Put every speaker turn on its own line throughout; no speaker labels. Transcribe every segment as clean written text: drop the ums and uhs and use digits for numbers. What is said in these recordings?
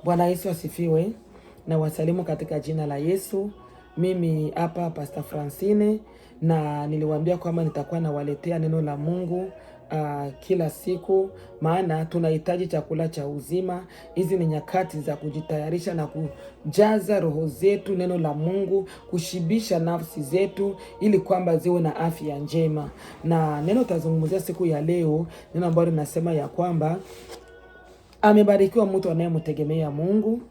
Bwana Yesu asifiwe, na wasalimu katika jina la Yesu. Mimi hapa Pastor Francine, na niliwaambia kwamba nitakuwa nawaletea neno la Mungu kila siku, maana tunahitaji chakula cha uzima. Hizi ni nyakati za kujitayarisha na kujaza roho zetu neno la Mungu, kushibisha nafsi zetu ili kwamba ziwe na afya njema. Na neno tazungumzia siku ya leo, neno ambalo linasema ya kwamba amebarikiwa mtu anayemtegemea Mungu,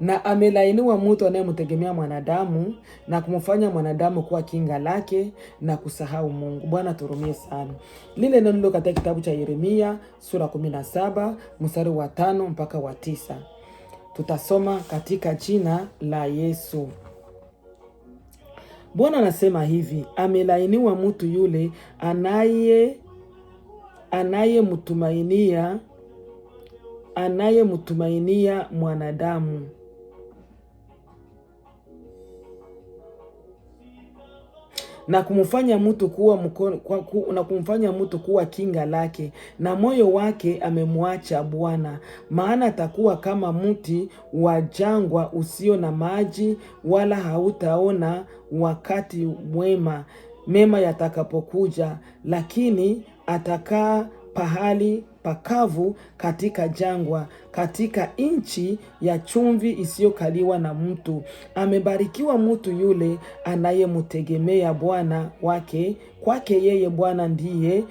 na amelainiwa mtu anayemtegemea mwanadamu na kumfanya mwanadamu kuwa kinga lake na kusahau Mungu. Bwana turumie sana. Lile neno lilo katika kitabu cha Yeremia sura 17 mstari wa 5 mpaka wa 9. Tutasoma katika jina la Yesu. Bwana anasema hivi: amelainiwa mtu yule anayemtumainia mwanadamu na kumfanya mtu kuwa kinga lake, na moyo wake amemwacha Bwana. Maana atakuwa kama mti wa jangwa usio na maji, wala hautaona wakati mema yatakapokuja, lakini atakaa pahali pakavu katika jangwa, katika nchi ya chumvi isiyokaliwa na mtu. Amebarikiwa mtu yule anayemtegemea Bwana wake, kwake yeye Bwana ndiye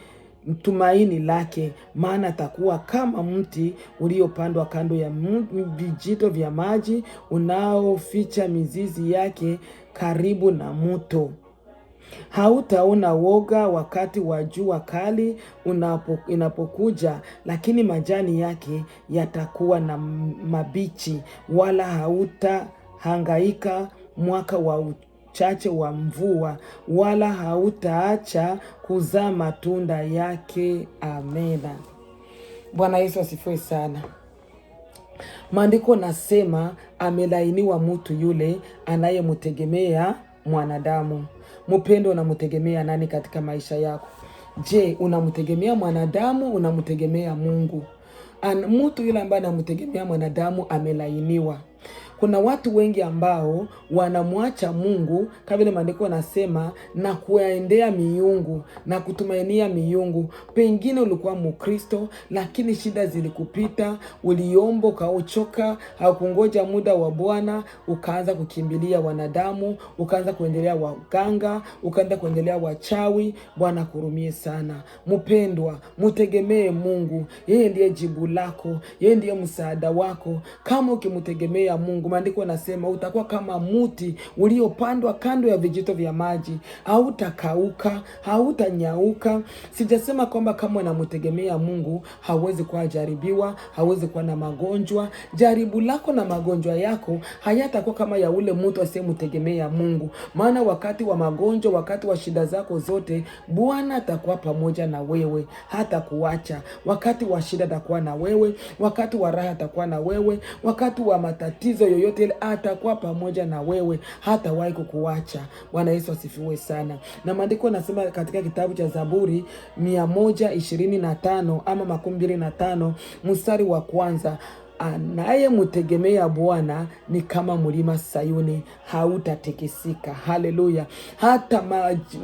tumaini lake. Maana atakuwa kama mti uliopandwa kando ya vijito vya maji, unaoficha mizizi yake karibu na mto. Hautaona woga wakati wa jua kali inapokuja, lakini majani yake yatakuwa na mabichi, wala hautahangaika mwaka wa uchache wa mvua, wala hautaacha kuzaa matunda yake. Amena. Bwana Yesu asifiwe sana. Maandiko nasema amelainiwa mtu yule anayemtegemea mwanadamu. Mpendo, unamtegemea nani katika maisha yako? Je, unamtegemea mwanadamu? Unamtegemea Mungu? Mtu yule ambaye anamtegemea mwanadamu amelainiwa. Kuna watu wengi ambao wanamwacha Mungu, kama vile maandiko yanasema, na kuendea miungu na kutumainia miungu. Pengine ulikuwa Mkristo, lakini shida zilikupita, uliomba ukaochoka, haukungoja muda wa Bwana, ukaanza kukimbilia wanadamu, ukaanza kuendelea waganga, ukaanza kuendelea wachawi. Bwana kurumie sana. Mpendwa, mtegemee Mungu. Yeye ndiye jibu lako, yeye ndiye msaada wako. Kama ukimtegemea Mungu, maandiko nasema utakuwa kama mti uliopandwa kando ya vijito vya maji. Hautakauka, hautanyauka. Sijasema kwamba kama unamtegemea Mungu hauwezi kuwa jaribiwa, hauwezi kuwa na magonjwa. Jaribu lako na magonjwa yako hayatakuwa kama ya ule mtu asiyemtegemea Mungu. Maana wakati wa magonjwa, wakati wa shida zako zote, Bwana atakuwa pamoja na wewe, hata kuacha. Wakati wa shida atakuwa na wewe, wakati wa raha atakuwa na wewe, wakati wa matatizo yoyote ile atakuwa pamoja na wewe, hata wahi kukuacha. Bwana Yesu asifiwe sana. Na maandiko nasema katika kitabu cha Zaburi 125 ama 25 mstari wa 1, anayemtegemea Bwana ni kama mlima Sayuni, hautatikisika. Haleluya. Hata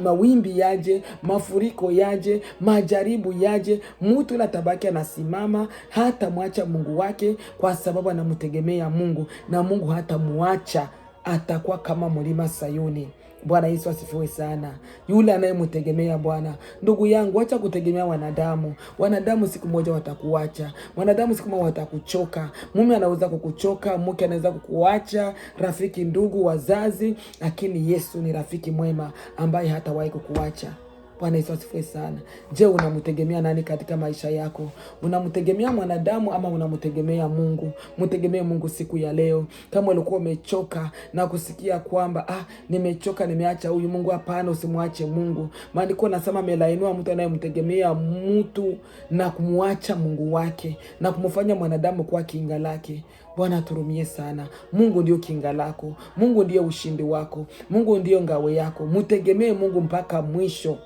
mawimbi yaje, mafuriko yaje, majaribu yaje, mtu ila tabaki anasimama, hata mwacha Mungu wake, kwa sababu anamtegemea Mungu, na Mungu hata muacha. Atakuwa kama mlima Sayuni. Bwana Yesu asifiwe sana. Yule anayemtegemea Bwana. Ndugu yangu, acha kutegemea wanadamu. Wanadamu siku moja watakuacha. Wanadamu siku moja watakuchoka. Mume anaweza kukuchoka, mke anaweza kukuacha, rafiki, ndugu, wazazi, lakini Yesu ni rafiki mwema ambaye hatawahi kukuacha. Bwana Yesu asifiwe sana. Je, unamtegemea nani katika maisha yako? Unamtegemea mwanadamu ama unamtegemea Mungu? Mtegemee Mungu siku ya leo. Kama ulikuwa umechoka na kusikia kwamba nimechoka, nimeacha huyu Mungu, hapana, usimwache Mungu. Maandiko nasema amelainiwa mtu anayemtegemea mtu na kumwacha Mungu wake na kumfanya mwanadamu kuwa kinga lake. Bwana turumie sana. Mungu ndio kinga lako. Mungu ndio ushindi wako. Mungu ndio ngao yako. Mtegemee Mungu mpaka mwisho.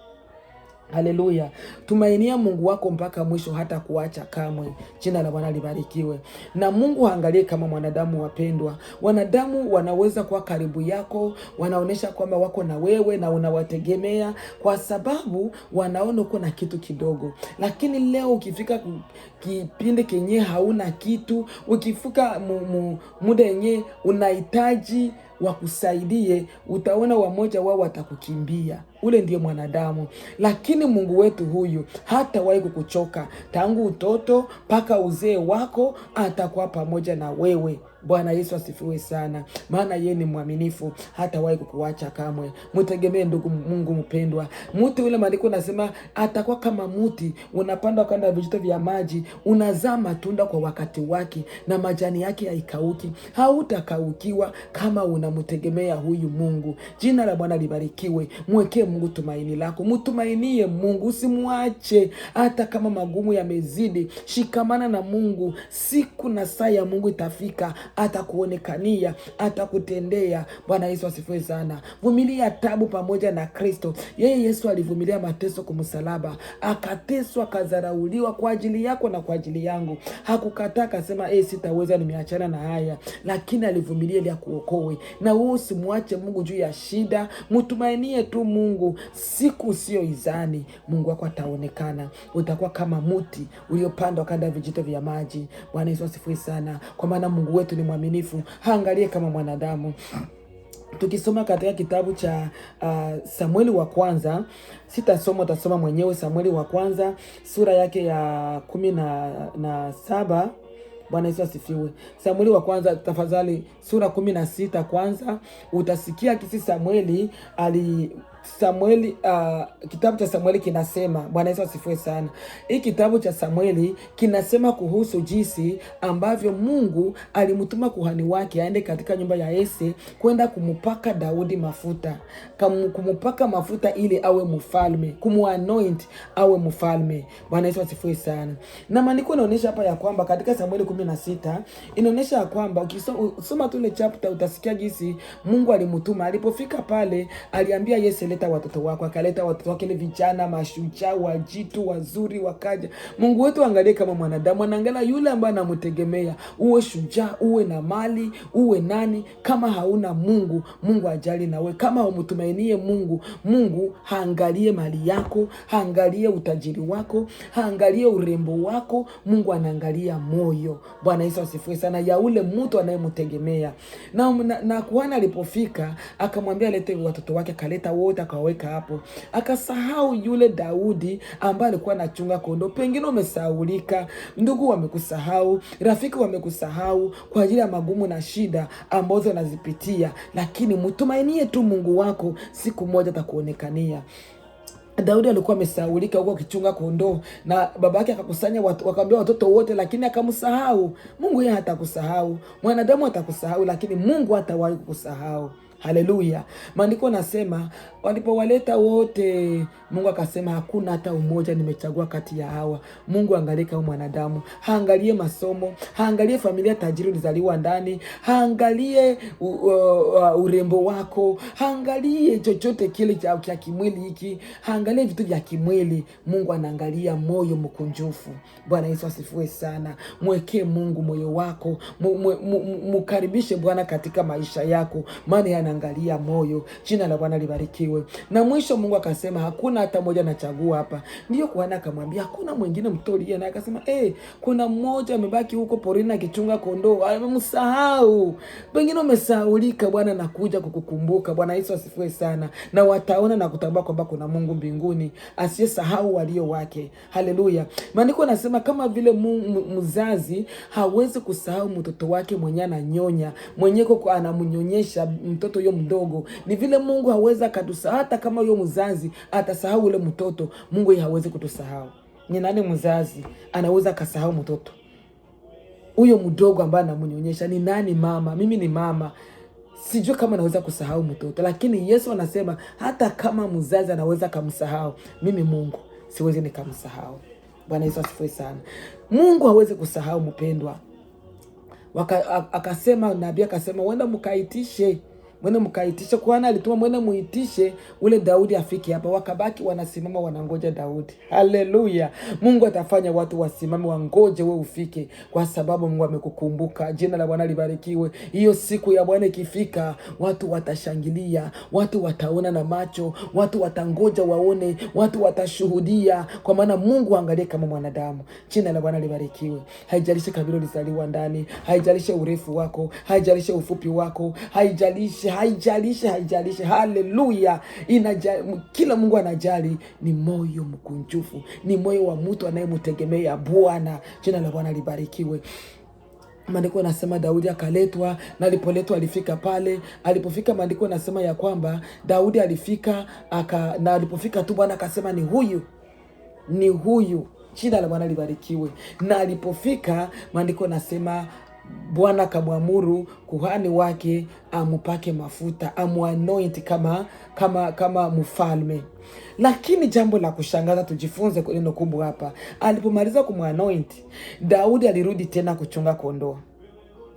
Haleluya. Tumainia Mungu wako mpaka mwisho, hata kuacha kamwe. Jina la Bwana libarikiwe. Na Mungu haangalie kama mwanadamu. Wapendwa, wanadamu wanaweza kuwa karibu yako, wanaonesha kwamba wako na wewe na unawategemea kwa sababu wanaona uko na kitu kidogo. Lakini leo ukifika kipindi kenye hauna kitu, ukifika muda yenye unahitaji wakusaidie, utaona wamoja wao watakukimbia. Ule ndiye mwanadamu. Lakini Mungu wetu huyu hatawahi kukuchoka. Tangu utoto mpaka uzee wako atakuwa pamoja na wewe. Bwana Yesu asifiwe sana. Maana yeye ni mwaminifu, hatawahi kukuacha kamwe. Mtegemee ndugu Mungu mpendwa. Mti ule maandiko nasema atakuwa kama mti unapandwa kando ya vijito vya maji, unazaa matunda kwa wakati wake na majani yake haikauki. Hautakaukiwa kama unamtegemea huyu Mungu. Jina la Bwana libarikiwe. Mwekee Mungu tumaini lako. Mtumainie Mungu, usimwache hata kama magumu yamezidi. Shikamana na Mungu. Siku na saa ya Mungu itafika, atakuonekania, atakutendea. Bwana Yesu asifiwe sana. Vumilia tabu pamoja na Kristo. Yeye Yesu alivumilia mateso kwa msalaba, akateswa, akadharauliwa kwa ajili yako na kwa ajili yangu. Hakukataa akasema sitaweza, nimeachana na haya, lakini alivumilia ili akuokoe. Na wewe usimwache Mungu juu ya shida, mtumainie tu Mungu. Siku sio izani, Mungu wako ataonekana. Utakuwa kama mti uliopandwa kando ya vijito vya maji. Bwana Yesu asifiwe sana. Kwa maana Mungu wetu ni mwaminifu, haangalie kama mwanadamu. Tukisoma katika kitabu cha Samueli wa kwanza, sitasoma, utasoma mwenyewe. Samueli wa kwanza sura yake ya 17. Bwana Yesu asifiwe. Samueli wa kwanza tafadhali, sura 16 kwanza, utasikia kisi kitabu cha Samueli kinasema. Bwana Yesu asifiwe sana. Hii kitabu cha Samueli kinasema kuhusu jinsi ambavyo Mungu alimtuma kuhani wake aende katika nyumba ya Yese kwenda kumupaka Daudi mafuta, kumupaka mafuta ili awe mfalme, kumuanoint awe mfalme. Bwana Yesu asifiwe sana. Na maandiko inaonyesha hapa ya kwamba katika Samueli 16 inaonyesha ya kwamba ukisoma tu ile chapter utasikia jinsi Mungu alimtuma. Alipofika pale aliambia Yese, leta watoto wako. Akaleta watoto wake, ile vijana mashujaa, wajitu wazuri, wakaja. Mungu wetu angalie kama mwanadamu, anaangalia yule ambaye anamtegemea. Uwe shujaa, uwe na mali, uwe nani, kama hauna Mungu, Mungu ajali nawe. Kama umtumainie Mungu, Mungu haangalie mali yako, haangalie utajiri wako, haangalie urembo wako. Mungu anaangalia moyo. Bwana Yesu asifiwe sana, ya ule mtu anayemtegemea. Na kuhani alipofika akamwambia lete watoto wake, akaleta wote akaweka hapo. Akasahau yule Daudi ambaye alikuwa anachunga kondoo. Pengine umesahaulika, ndugu wamekusahau, rafiki wamekusahau kwa ajili ya magumu na shida ambazo unazipitia, lakini mtumainie tu Mungu wako, siku moja atakuonekania. Daudi alikuwa amesahaulika huko akichunga kondoo, na babake akakusanya wakamwambia watoto wote, lakini akamsahau. Mungu yeye hatakusahau. Mwanadamu atakusahau, lakini Mungu hatawahi kukusahau. Haleluya. Maandiko nasema walipowaleta wote, Mungu akasema hakuna hata umoja nimechagua kati ya hawa. Mungu angalie kama mwanadamu, haangalie masomo, haangalie familia tajiri ulizaliwa ndani, haangalie urembo wako, haangalie chochote kile cha kimwili hiki, haangalie vitu vya kimwili. Mungu anaangalia moyo mkunjufu. Bwana Yesu asifiwe sana. Mwekee Mungu moyo wako, mukaribishe Bwana katika maisha yako, maana anaangalia moyo. Jina la Bwana libarikiwe. Na mwisho Mungu akasema hakuna hata mmoja nachagua hapa. Ndio kuhani akamwambia hakuna mwingine mtolie, na akasema kuna mmoja amebaki huko porini akichunga kondoo, amemsahau. Pengine umesahaulika, Bwana nakuja kukukumbuka. Bwana Yesu asifiwe sana. Na wataona na kutambua kwamba kuna Mungu mbinguni asiyesahau walio wake. Haleluya. Maandiko nasema kama vile mzazi hawezi kusahau mtoto wake mwenye ananyonya, mwenye anamnyonyesha mtoto yo mdogo, ni vile Mungu hawezi akatusahau. Hata kama huyo mzazi atasahau ule mtoto, Mungu yeye hawezi kutusahau. Ni nani mzazi anaweza akasahau mtoto huyo mdogo ambaye anamnyonyesha? Ni nani mama? Mimi ni mama, sijui kama naweza kusahau mtoto, lakini Yesu anasema hata kama mzazi anaweza kumsahau, mimi Mungu siwezi nikamsahau. Bwana Yesu asifiwe sana. Mungu hawezi kusahau mpendwa. Akasema nabii akasema wenda mkaitishe mwene mkaitishe. Kuhani alituma mwene muitishe ule Daudi afike hapa. Wakabaki wanasimama wanangoja Daudi. Haleluya. Mungu atafanya watu wasimame wangoje wewe ufike, kwa sababu Mungu amekukumbuka. Jina la Bwana libarikiwe. Hiyo siku ya Bwana ikifika, watu watashangilia, watu wataona na macho, watu watangoja waone, watu watashuhudia, kwa maana Mungu angalie kama mwanadamu. Jina la Bwana libarikiwe. Haijalishi kabila ulizaliwa ndani, haijalishi urefu wako, haijalishi ufupi wako, haijalishi. Haleluya. Kila Mungu anajali ni moyo mkunjufu, ni moyo wa mtu anayemtegemea Bwana. Jina la Bwana libarikiwe. Maandiko yanasema Daudi akaletwa, na alipoletwa alifika pale. Alipofika, maandiko yanasema ya kwamba Daudi alifika na alipofika tu Bwana akasema ni huyu. Jina la Bwana libarikiwe. Na alipofika, maandiko yanasema Bwana akamwamuru kuhani wake amupake mafuta, amuanoint kama mfalme. Lakini jambo la kushangaza, tujifunze neno kubwa hapa. Alipomaliza kumuanoint, Daudi alirudi tena kuchunga kondoo.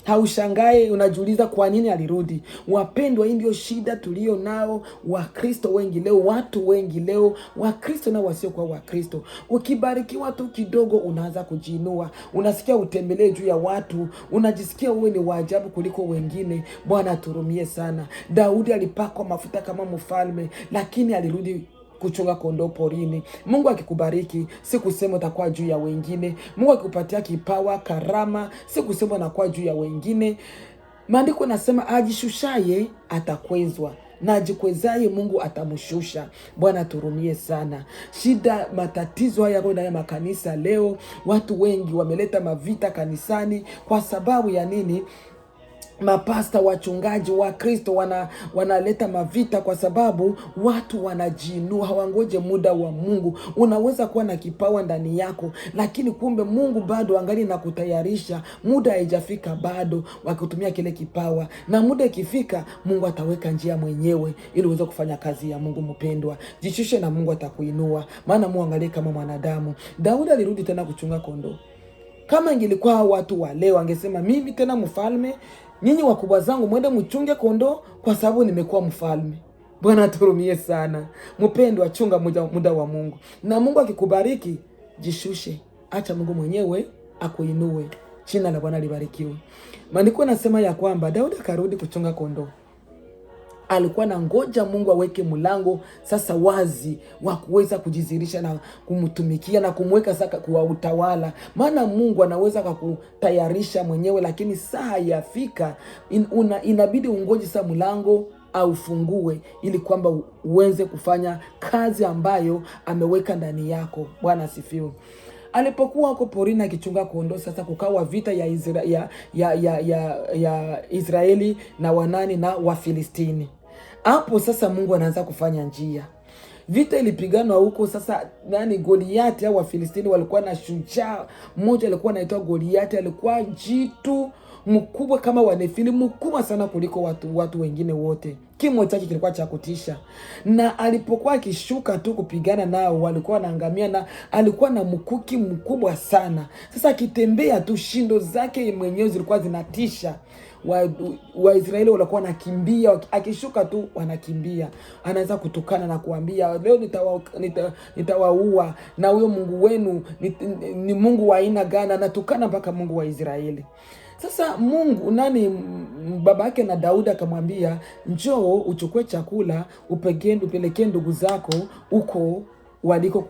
Haushangae, unajiuliza kwa nini alirudi. Wapendwa, hii ndio shida tulio nao Wakristo wengi leo, watu wengi leo, Wakristo na wasio kwa Wakristo. Ukibarikiwa tu kidogo unaanza kujiinua, unasikia utembelee juu ya watu, unajisikia uwe ni waajabu kuliko wengine. Bwana aturumie sana. Daudi alipakwa mafuta kama mfalme, lakini alirudi kuchunga kondoo porini. Mungu akikubariki, si kusema utakuwa juu ya wengine. Mungu akikupatia kipawa, karama, si kusema unakuwa juu ya wengine. Maandiko nasema ajishushaye atakwezwa, na ajikwezaye Mungu atamshusha. Bwana aturumie sana. Shida, matatizo haya kwa ndani ya makanisa leo, watu wengi wameleta mavita kanisani. Kwa sababu ya nini? Mapasta, wachungaji wa Kristo wanaleta mavita kwa sababu watu wanajiinua, hawangoje muda wa Mungu. Unaweza kuwa na kipawa ndani yako, lakini kumbe Mungu bado angali na kutayarisha. Muda haijafika bado wakutumia kile kipawa, na muda ikifika Mungu ataweka njia mwenyewe ili uweze kufanya kazi ya Mungu. Mpendwa, jishushe na Mungu atakuinua, maana Mungu angalie kama mwanadamu. Daudi alirudi tena kuchunga kondoo. Kama ingilikuwa watu wa leo angesema mimi tena mfalme, nyinyi wakubwa zangu mwende mchunge kondoo kwa sababu nimekuwa mfalme. Bwana aturumie sana. Mpendwa, chunga muda wa Mungu. Na Mungu akikubariki, jishushe. Acha Mungu mwenyewe akuinue. Jina la Bwana libarikiwe. Maandiko yanasema ya kwamba Daudi akarudi kuchunga kondoo. Alikuwa na ngoja Mungu aweke mlango sasa wazi wa kuweza kujizirisha na kumtumikia na kumweka saka kwa utawala. Maana Mungu anaweza kukutayarisha mwenyewe, lakini saa yafika inabidi ungoje sasa mlango au fungue ili kwamba uweze kufanya kazi ambayo ameweka ndani yako. Bwana asifiwe. Alipokuwa huko porini akichunga kondoo, sasa kukawa vita ya Israeli na wanani na Wafilistini. Hapo sasa Mungu anaanza kufanya njia. Vita ilipiganwa huko sasa. Goliati au Wafilistini walikuwa na shujaa mmoja, alikuwa anaitwa Goliati. Alikuwa jitu mkubwa kama Wanefili, mkubwa sana kuliko watu wengine wote. Kimo chake kilikuwa cha kutisha, na alipokuwa akishuka tu kupigana nao walikuwa wanaangamia, na alikuwa na mkuki mkubwa sana. Sasa akitembea tu shindo zake mwenyewe zilikuwa zinatisha. Waisraeli walikuwa wanakimbia, akishuka tu wanakimbia. Anaanza kutukana na kuambia leo nitawaua, na huyo Mungu wenu ni Mungu wa aina gani? Anatukana mpaka Mungu wa Israeli. Sasa Mungu baba yake na Daudi akamwambia, njoo uchukue chakula upelekee ndugu zako huko waliko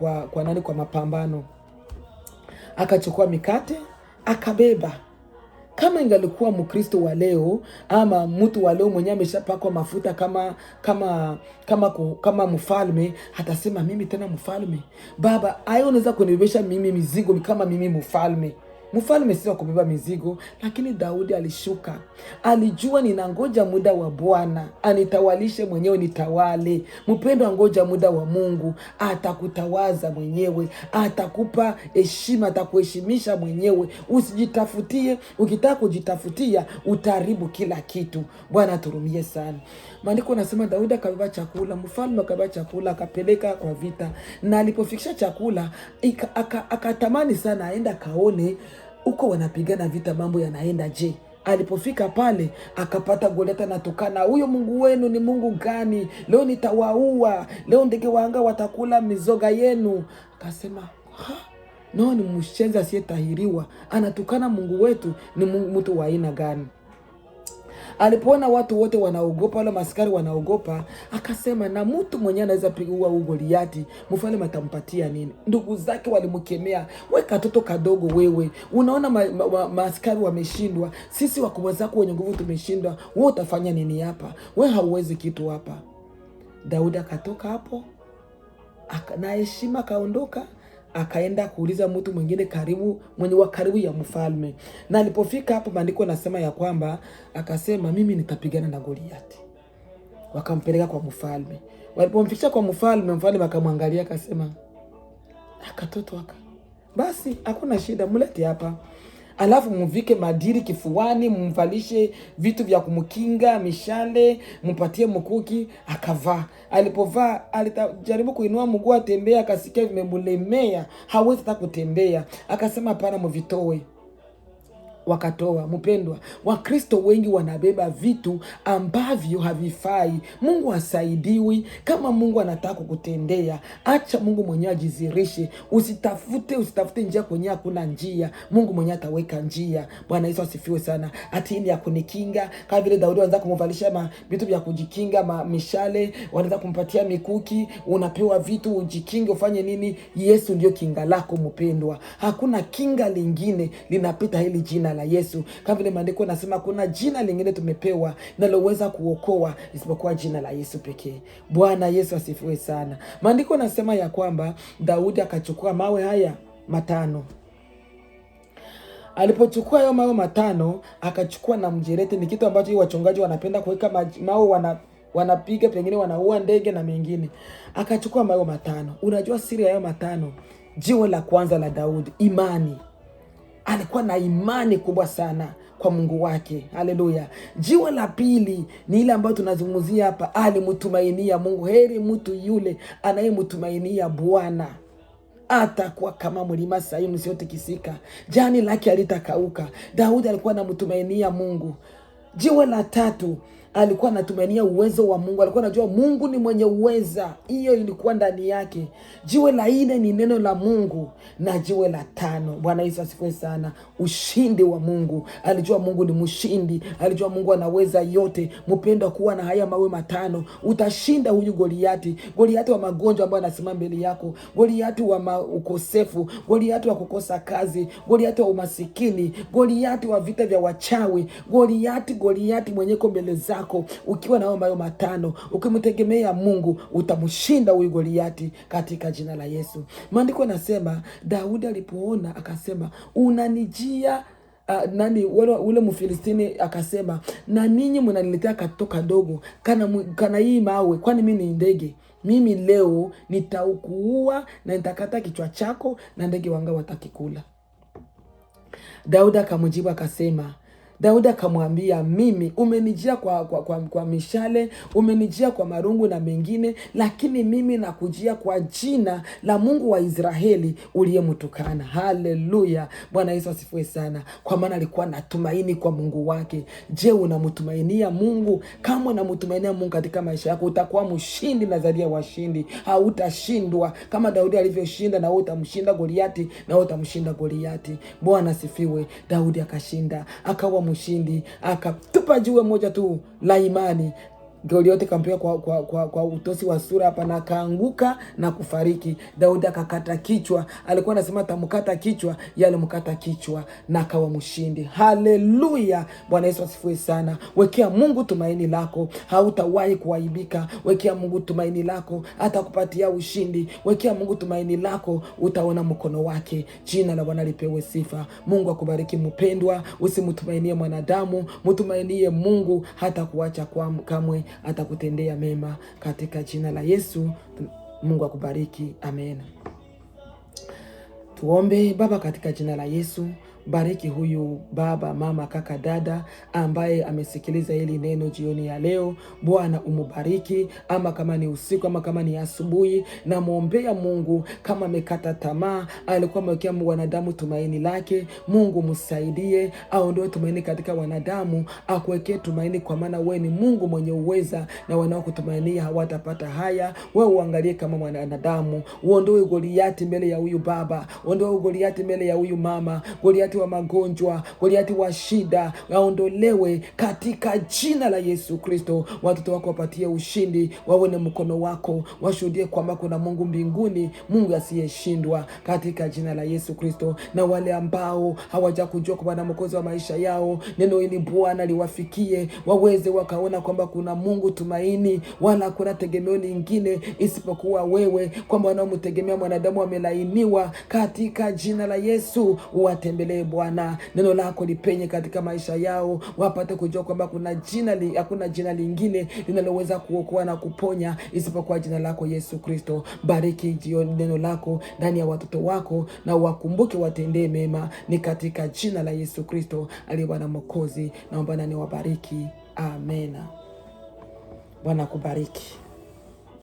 kwa mapambano. Akachukua mikate akabeba. Kama ingalikuwa Mkristo wa leo ama mtu wa leo mwenye ameshapakwa mafuta kama mfalme, atasema mimi tena mfalme? Baba, hayo unaweza kunibebesha mimi mizigo kama mimi mfalme? Mfalme si wa kubeba mizigo. Lakini Daudi alishuka. Alijua ninangoja muda wa Bwana anitawalishe mwenyewe, nitawale. Mpendo, angoja muda wa Mungu, atakutawaza mwenyewe, atakupa heshima, atakuheshimisha mwenyewe. Usijitafutie. Ukitaka kujitafutia utaharibu kila kitu. Bwana aturumie sana. Maandiko nasema Daudi akabeba chakula, mfalme akabeba chakula akapeleka kwa vita. Na alipofikisha chakula akatamani sana aenda kaone uko wanapigana vita mambo yanaenda je. Alipofika pale akapata Goliathi anatukana, huyo Mungu wenu ni Mungu gani? Leo nitawaua, leo ndege wa anga watakula mizoga yenu. Akasema no, ni mshenzi asiyetahiriwa, anatukana Mungu wetu. Ni mtu wa aina gani? Alipoona watu wote wanaogopa, wale maskari wanaogopa, akasema na mtu mwenye anaweza piga Goliathi, mfalme atampatia nini? Ndugu zake walimkemea, wewe katoto kadogo wewe, unaona maskari wameshindwa, sisi wakubwa zako wenye nguvu tumeshindwa, wewe utafanya nini hapa? Wewe hauwezi kitu hapa. Daudi akatoka hapo, na heshima kaondoka, akaenda kuuliza mtu mwingine karibu, mwenye wa karibu ya mfalme. Na alipofika hapo, maandiko nasema ya kwamba akasema mimi nitapigana na Goliathi. Wakampeleka kwa mfalme. Walipomfikisha kwa mfalme, mfalme akamwangalia akasema, akatoto basi hakuna shida, mlete hapa. Alafu mvike madiri kifuani, mvalishe vitu vya kumkinga, mishale, mpatie mkuki. Akavaa. Alipovaa, alijaribu kuinua mguu atembea, akasikia vimemulemea, hawezi hata kutembea. Akasema hapana, mvitoe. Wakatoa. Mpendwa, Wakristo wengi wanabeba vitu ambavyo havifai. Mungu hasaidiwi. Kama Mungu anataka kukutendea, acha Mungu mwenyewe ajizirishe. Usitafute njia kwenye hakuna njia. Mungu mwenyewe ataweka njia. Bwana Yesu asifiwe sana. Ati ni ya kunikinga, kama vile Daudi wanaanza kumvalisha vitu vya kujikinga, mishale, wanaanza kumpatia mikuki, unapewa vitu ujikinge, ufanye nini? Yesu ndio kinga lako mpendwa. Hakuna kinga lingine linapita hili jina la Yesu. Kama vile maandiko nasema kuna jina lingine tumepewa linaloweza kuokoa isipokuwa jina la Yesu pekee. Bwana Yesu asifiwe sana. Maandiko nasema ya kwamba Daudi akachukua mawe haya 5. Alipochukua hayo mawe 5, akachukua na mjereti. Ni kitu ambacho wachungaji wanapenda kuweka mawe, wanapiga pengine wanaua ndege na mengine. Akachukua mawe 5. Unajua siri ya hayo 5? Jiwe la kwanza la Daudi, imani. Alikuwa na imani kubwa sana kwa Mungu wake. Haleluya. Jiwe la pili ni ile ambayo tunazungumzia hapa, alimtumainia Mungu. Heri mtu yule anayemtumainia Bwana. Atakuwa kama mlima Sayuni usiotikisika, jani lake halitakauka. Daudi alikuwa anamtumainia Mungu. Jiwe la 3, alikuwa anatumainia uwezo wa Mungu. Alikuwa anajua Mungu ni mwenye uweza. Hiyo ilikuwa ndani yake. Jiwe la 4 ni neno la Mungu. Na jiwe la 5, Bwana Yesu asifiwe sana, ushindi wa Mungu. Alijua Mungu ni mshindi. Alijua Mungu anaweza yote. Mpendwa, kuwa na haya mawe 5, utashinda huyu Goliathi. Goliathi wa magonjwa ambayo anasimama mbele yako. Goliathi wa ukosefu. Goliathi wa kukosa kazi. Goliathi wa umasikini. Goliathi wa vita vya wachawi. Goliathi mwenye mbele zako. Ukiwa na mawe 5, ukimtegemea Mungu, utamshinda huyu Goliathi katika jina la Yesu. Maandiko yanasema Daudi alipoona akasema, unanijia ule Mfilistini akasema, na ninyi mnaniletea katoto kadogo kana hii mawe, kwani mimi ni ndege? Mimi leo nitaukuua na nitakata kichwa chako na ndege wanga watakikula. Daudi akamjibu akasema, Daudi akamwambia, mimi umenijia kwa mishale, umenijia kwa marungu na mengine, lakini mimi nakujia kwa jina la Mungu wa Israeli uliyemtukana. Haleluya. Bwana Yesu asifiwe sana. Kwa maana alikuwa anatumaini kwa Mungu wake. Je, unamtumainia Mungu? Kama unamtumainia Mungu katika maisha yako, utakuwa mshindi na zaidi ya washindi. Hautashindwa. Kama Daudi alivyoshinda, na wewe utamshinda Goliathi, na wewe utamshinda Goliathi. Bwana asifiwe. Daudi akashinda, akawa mshindi, akatupa jiwe moja tu la imani. Goliathi kampia kwa utosi wa sura hapa, na kaanguka na kufariki. Daudi akakata kichwa. Alikuwa anasema atamkata kichwa, yale mkata kichwa na akawa mshindi. Haleluya. Bwana Yesu asifiwe sana. Wekea Mungu tumaini lako, hautawahi kuaibika. Wekea Mungu tumaini lako, atakupatia ushindi. Wekea Mungu tumaini lako, utaona mkono wake. Jina la Bwana lipewe sifa. Mungu akubariki mpendwa. Usimtumainie mwanadamu, mtumainie Mungu, hata kuacha kamwe. Atakutendea mema katika jina la Yesu. Mungu akubariki. Amen. Tuombe. Baba, katika jina la Yesu, Bariki huyu baba, mama, kaka, dada ambaye amesikiliza hili neno jioni ya leo. Bwana umubariki, ama kama ni usiku ama kama ni asubuhi. Na muombea Mungu kama amekata tamaa, alikuwa amewekea wanadamu tumaini lake, Mungu msaidie aondoe tumaini katika wanadamu, akuwekee tumaini, kwa maana wewe ni Mungu mwenye uweza, na wanaokutumainia hawatapata haya. Wewe uangalie kama mwanadamu, uondoe Goliati mbele ya huyu baba, uondoe Goliati mbele ya huyu mama, Goliati wa magonjwa, Goliati wa shida, aondolewe katika jina la Yesu Kristo. Watoto wako wapatie ushindi, waone mkono wako, washuhudie kwamba kuna Mungu mbinguni, Mungu asiyeshindwa, katika jina la Yesu Kristo. Na wale ambao hawajakujua kwa Bwana Mwokozi wa maisha yao, neno hili Bwana liwafikie, waweze wakaona kwamba kuna Mungu tumaini, wala kuna tegemeo lingine isipokuwa wewe, kwamba wanaomtegemea mwanadamu wamelainiwa. Katika jina la Yesu uwatembelee Bwana, neno lako lipenye katika maisha yao, wapate kujua kwamba hakuna jina lingine linaloweza kuokoa na kuponya isipokuwa jina lako Yesu Kristo. Bariki jioni neno lako ndani ya watoto wako, na wakumbuke watendee mema, ni katika jina la Yesu Kristo aliye Bwana Mwokozi naomba na niwabariki. Amena. Bwana kubariki.